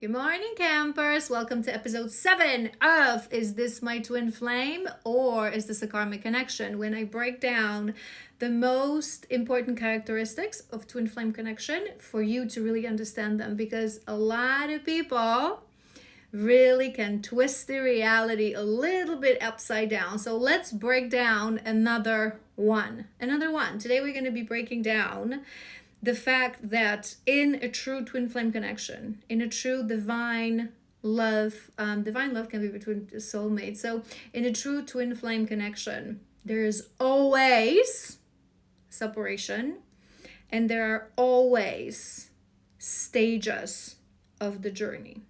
Good morning, campers. Welcome to episode 7 of Is This My Twin Flame or Is This a Karmic Connection? When I break down the most important characteristics of twin flame connection for you to really understand them, because a lot of people really can twist the reality a little bit upside down. So let's break down another one. Today we're going to be breaking down the fact that in a true twin flame connection, in a true divine love can be between soulmates. So in a true twin flame connection, there is always separation, and there are always stages of the journey.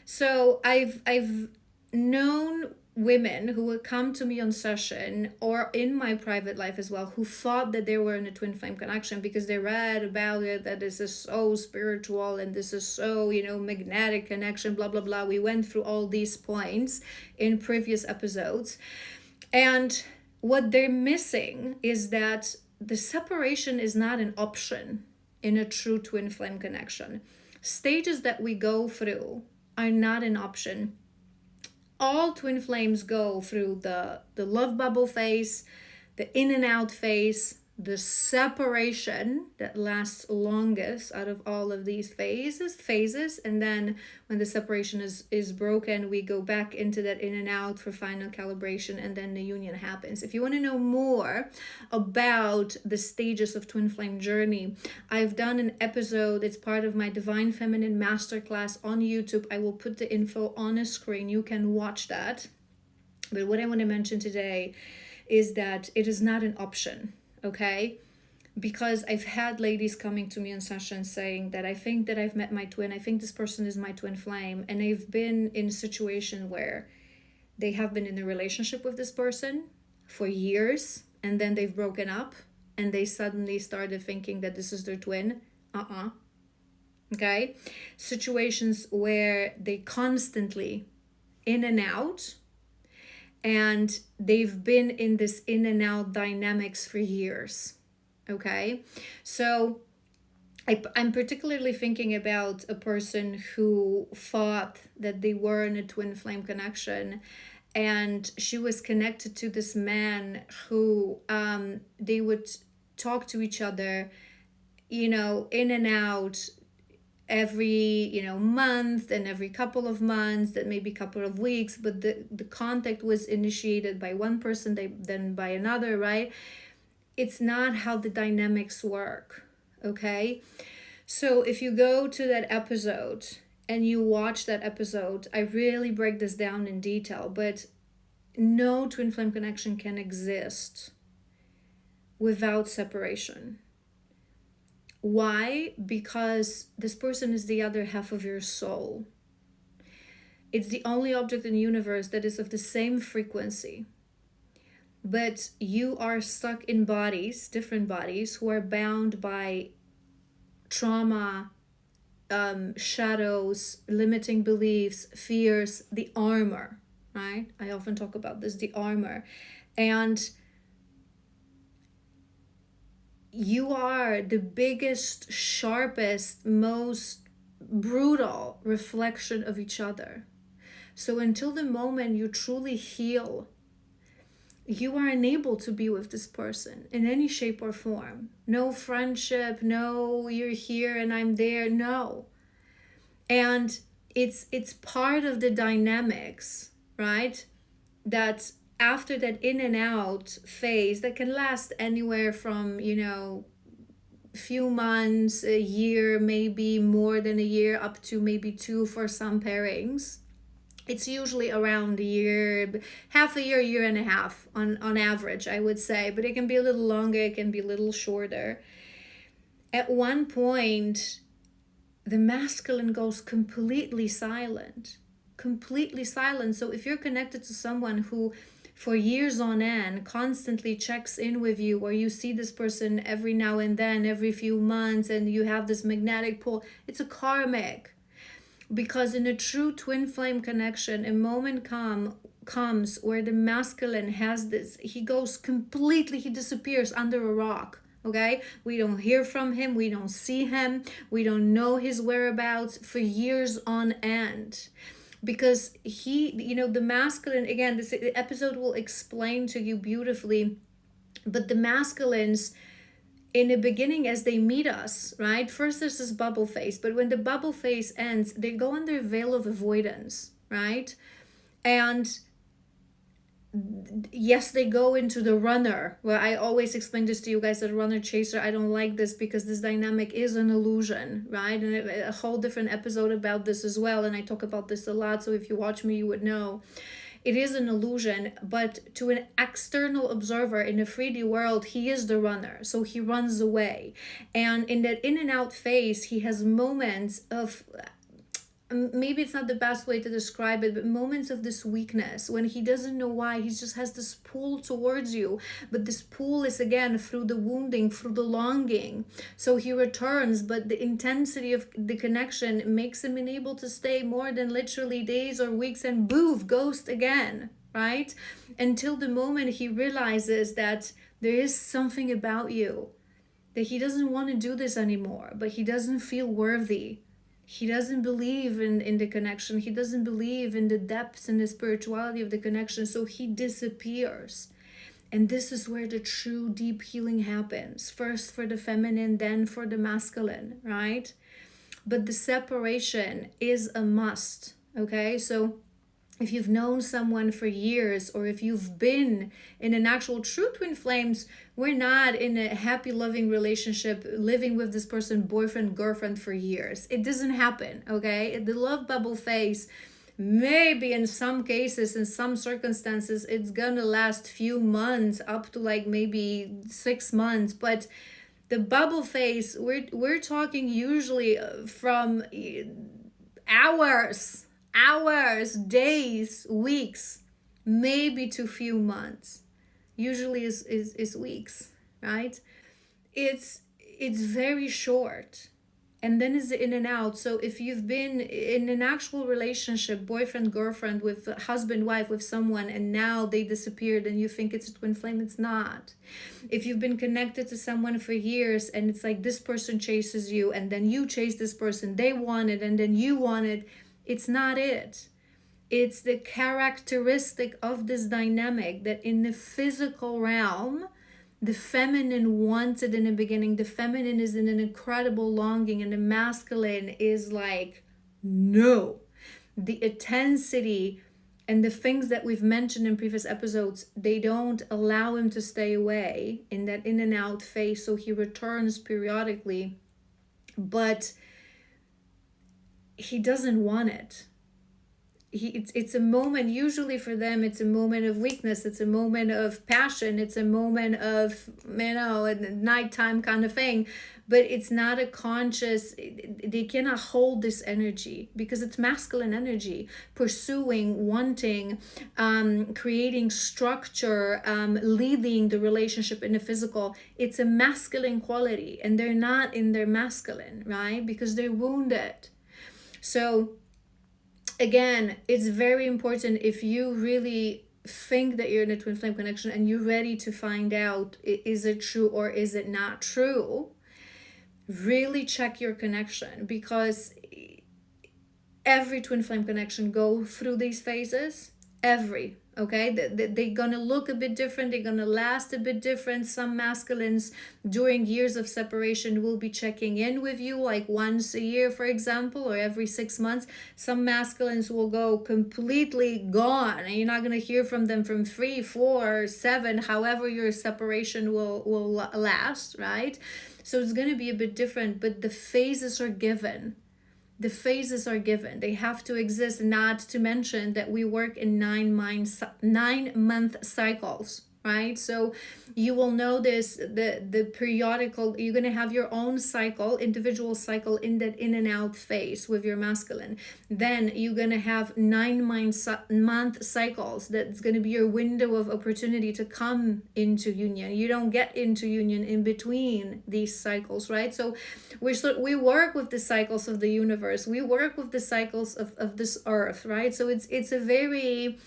So I've known women who would come to me on session or in my private life as well, who thought that they were in a twin flame connection because they read about it, that this is so spiritual and this is so, magnetic connection, blah, blah, blah. We went through all these points in previous episodes. And what they're missing is that the separation is not an option in a true twin flame connection. Stages that we go through are not an option. All twin flames go through the love bubble phase, the in and out phase, the separation that lasts longest out of all of these phases, and then when the separation is broken, we go back into that in and out for final calibration, and then the union happens. If you want to know more about the stages of twin flame journey, I've done an episode. It's part of my Divine Feminine Masterclass on YouTube. I will put the info on a screen. You can watch that. But what I want to mention today is that it is not an option. Okay, because I've had ladies coming to me in sessions saying that I think that I've met my twin, I think this person is my twin flame, and they've been in a situation where they have been in a relationship with this person for years, and then they've broken up, and they suddenly started thinking that this is their twin. Okay, situations where they constantly in and out, and they've been in this in and out dynamics for years. Okay, so I'm particularly thinking about a person who thought that they were in a twin flame connection, and she was connected to this man who they would talk to each other, in and out every month and every couple of months, that maybe couple of weeks, but the contact was initiated by one person, then by another, right? It's not how the dynamics work. Okay, so if you go to that episode and you watch that episode, I really break this down in detail. But no twin flame connection can exist without separation. Why? Because this person is the other half of your soul. It's the only object in the universe that is of the same frequency. But you are stuck in bodies, different bodies, who are bound by trauma, shadows, limiting beliefs, fears, the armor, right? I often talk about this, the armor. And you are the biggest, sharpest, most brutal reflection of each other. So until the moment you truly heal, you are unable to be with this person in any shape or form. No friendship, no you're here and I'm there, no. And it's part of the dynamics, right? That after that in and out phase that can last anywhere from, few months, a year, maybe more than a year, up to maybe 2 for some pairings. It's usually around a year, half a year and a half on average, I would say. But it can be a little longer, it can be a little shorter. At one point, the masculine goes completely silent. So if you're connected to someone who for years on end constantly checks in with you, or you see this person every now and then, every few months, and you have this magnetic pull, it's a karmic. Because in a true twin flame connection, a moment comes where the masculine has this, he goes completely, he disappears under a rock. Okay, we don't hear from him, we don't see him, we don't know his whereabouts for years on end. Because he, the masculine, again, this episode will explain to you beautifully, but the masculines in the beginning, as they meet us, right? First there's this bubble phase, but when the bubble phase ends, they go under veil of avoidance, right? And yes, they go into the runner. Well, I always explain this to you guys, that runner chaser, I don't like this because this dynamic is an illusion, right? And a whole different episode about this as well, and I talk about this a lot, so if you watch me you would know. It is an illusion, but to an external observer in the 3D world, he is the runner, so he runs away. And in that in and out phase, he has moments of, maybe it's not the best way to describe it, but moments of this weakness when he doesn't know why. He just has this pull towards you, but this pull is again through the wounding, through the longing. So he returns, but the intensity of the connection makes him unable to stay more than literally days or weeks, and boof, ghost again, right? Until the moment he realizes that there is something about you, that he doesn't want to do this anymore, but he doesn't feel worthy. He doesn't believe in the connection. He doesn't believe in the depths and the spirituality of the connection. So he disappears. And this is where the true deep healing happens. First for the feminine, then for the masculine, right? But the separation is a must, okay? So if you've known someone for years, or if you've been in an actual true twin flames, we're not in a happy, loving relationship, living with this person, boyfriend, girlfriend for years. It doesn't happen, okay? The love bubble phase, maybe in some cases, in some circumstances, it's gonna last few months, up to like maybe 6 months. But the bubble phase, we're talking usually from hours, days, weeks, maybe to few months. Usually is weeks, right? It's very short, and then is in and out. So if you've been in an actual relationship, boyfriend, girlfriend, with husband, wife, with someone, and now they disappeared and you think it's a twin flame, it's not. If you've been connected to someone for years and it's like this person chases you and then you chase this person, they want it and then you want it, it's not it. It's the characteristic of this dynamic that in the physical realm, the feminine wants it in the beginning. The feminine is in an incredible longing, and the masculine is like, no. The intensity and the things that we've mentioned in previous episodes, they don't allow him to stay away in that in and out phase. So he returns periodically, but he doesn't want it. It's a moment, usually for them, it's a moment of weakness, it's a moment of passion, it's a moment of, a nighttime kind of thing, but it's not a conscious, they cannot hold this energy because it's masculine energy, pursuing, wanting, creating structure, leading the relationship in the physical. It's a masculine quality, and they're not in their masculine, right? Because they're wounded. So again, it's very important, if you really think that you're in a twin flame connection and you're ready to find out, is it true or is it not true, really check your connection, because every twin flame connection go through these phases. Okay, they're gonna look a bit different, they're gonna last a bit different. Some masculines during years of separation will be checking in with you like once a year, for example, or every 6 months. Some masculines will go completely gone, and you're not gonna hear from them from 3, 4, 7, however your separation will last, right? So it's gonna be a bit different, but the phases are given. The phases are given. They have to exist, not to mention that we work in 9-month cycles, right? So you will notice the periodical, you're going to have your own cycle, individual cycle in that in and out phase with your masculine. Then you're going to have 9-month cycles. That's going to be your window of opportunity to come into union. You don't get into union in between these cycles, right? So we work with the cycles of the universe. We work with the cycles of this earth, right? So it's a very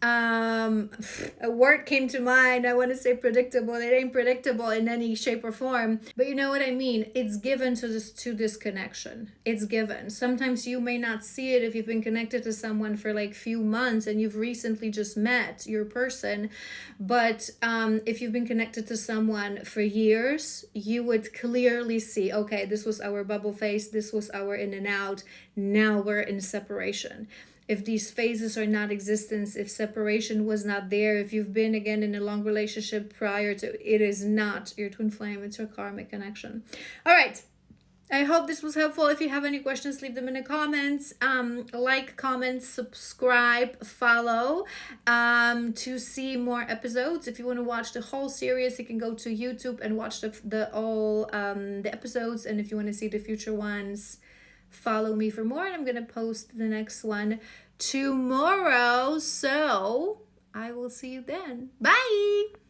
A word came to mind. I want to say predictable. It ain't predictable in any shape or form, but you know what I mean. It's given to this connection. It's given. Sometimes you may not see it if you've been connected to someone for like few months and you've recently just met your person, but if you've been connected to someone for years, you would clearly see, okay, this was our bubble phase, this was our in and out, now we're in separation. If these phases are not existence, if separation was not there, if you've been again in a long relationship prior to, it is not your twin flame, it's your karmic connection. All right. I hope this was helpful. If you have any questions, leave them in the comments. Like, comment, subscribe, follow to see more episodes. If you want to watch the whole series, you can go to YouTube and watch the episodes. And if you want to see the future ones, follow me for more. And I'm going to post the next one tomorrow. So I will see you then. Bye.